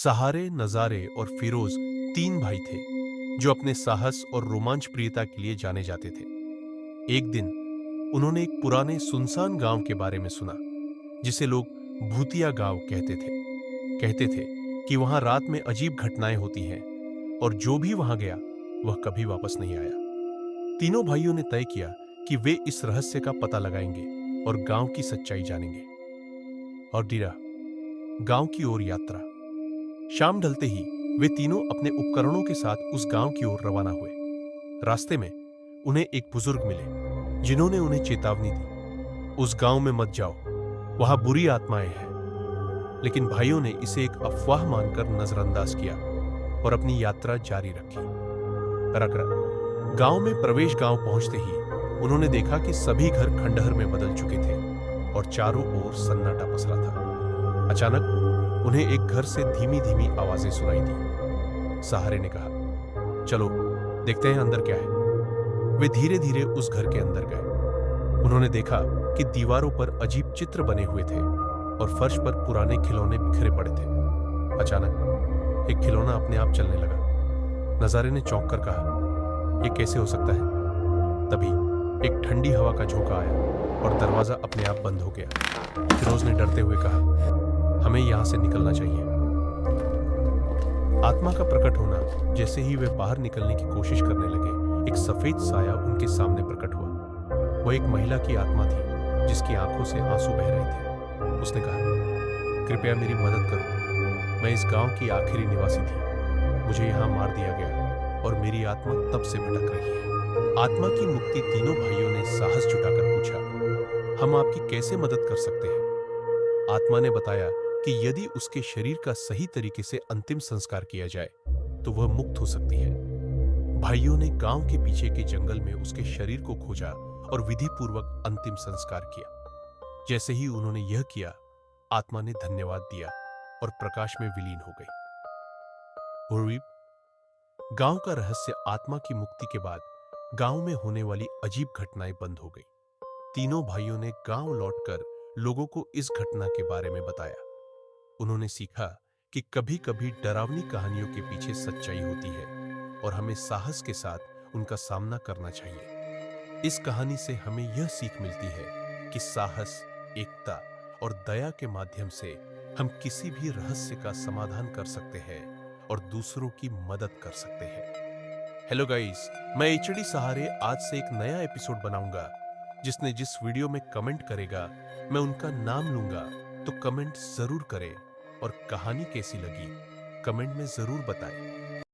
सहारे, नजारे और फिरोज तीन भाई थे जो अपने साहस और रोमांच प्रियता के लिए जाने जाते थे। एक दिन उन्होंने एक पुराने सुनसान गांव के बारे में सुना जिसे लोग भूतिया गांव कहते थे। कहते थे कि वहां रात में अजीब घटनाएं होती हैं और जो भी वहां गया वह कभी वापस नहीं आया। तीनों भाइयों ने तय किया कि वे इस रहस्य का पता लगाएंगे और गांव की सच्चाई जानेंगे। और डीरा गांव की ओर यात्रा। शाम ढलते ही वे तीनों अपने उपकरणों के साथ उस गांव की ओर रवाना हुए। रास्ते में उन्हें एक बुजुर्ग मिले जिन्होंने उन्हें चेतावनी दी, उस गांव में मत जाओ, वहां बुरी आत्माएं हैं। लेकिन भाइयों ने इसे एक अफवाह मानकर नजरअंदाज किया और अपनी यात्रा जारी रखी। गांव में प्रवेश गांव पहुंचते ही उन्होंने देखा कि सभी घर खंडहर में बदल चुके थे और चारों ओर सन्नाटा पसरा था। अचानक उन्हें एक घर से धीमी धीमी आवाजें सुनाई दी। सहारे ने कहा, चलो देखते हैं अंदर क्या है। वे धीरे धीरे उस घर के अंदर गए। उन्होंने देखा कि दीवारों पर अजीब चित्र बने हुए थे और फर्श पर पुराने खिलौने बिखरे पड़े थे। अचानक एक खिलौना अपने आप चलने लगा। नजारे ने चौंक कर कहा, यह कैसे हो सकता है? तभी एक ठंडी हवा का झोंका आया और दरवाजा अपने आप बंद हो गया। फिरोज ने डरते हुए कहा, हमें यहां से निकलना चाहिए। आत्मा का प्रकट होना। जैसे ही वे बाहर निकलने की कोशिश करने लगे, एक सफेद साया उनके सामने प्रकट हुआ। वह एक महिला की आत्मा थी जिसकी आंखों से आंसू बह रहे थे। उसने कहा, कृपया मेरी मदद करो, मैं इस गांव की आखिरी निवासी थी। मुझे यहां मार दिया गया और मेरी आत्मा तब से भटक रही है। आत्मा की मुक्ति। तीनों भाइयों ने साहस जुटाकर पूछा, हम आपकी कैसे मदद कर सकते हैं? आत्मा ने बताया कि यदि उसके शरीर का सही तरीके से अंतिम संस्कार किया जाए तो वह मुक्त हो सकती है। भाइयों ने गांव के पीछे के जंगल में उसके शरीर को खोजा और विधि पूर्वक अंतिम संस्कार किया। जैसे ही उन्होंने यह किया, आत्मा ने धन्यवाद दिया और प्रकाश में विलीन हो गई। उर्वीप, गांव का रहस्य। आत्मा की मुक्ति के बाद गांव में होने वाली अजीब घटनाएं बंद हो गई। तीनों भाइयों ने गांव लौटकर लोगों को इस घटना के बारे में बताया। उन्होंने सीखा कि कभी-कभी डरावनी कहानियों के पीछे सच्चाई होती है और हमें साहस के साथ उनका सामना करना चाहिए। इस कहानी से हमें यह सीख मिलती है कि साहस, एकता और दया के माध्यम से हम किसी भी रहस्य का समाधान कर सकते हैं और दूसरों की मदद कर सकते हैं। हेलो गाइस, मैं एचडी सहारे आज से एक नया एपिसोड बनाऊंगा। जिस वीडियो में कमेंट करेगा मैं उनका नाम लूंगा, तो कमेंट जरूर करें और कहानी कैसी लगी कमेंट में जरूर बताएं।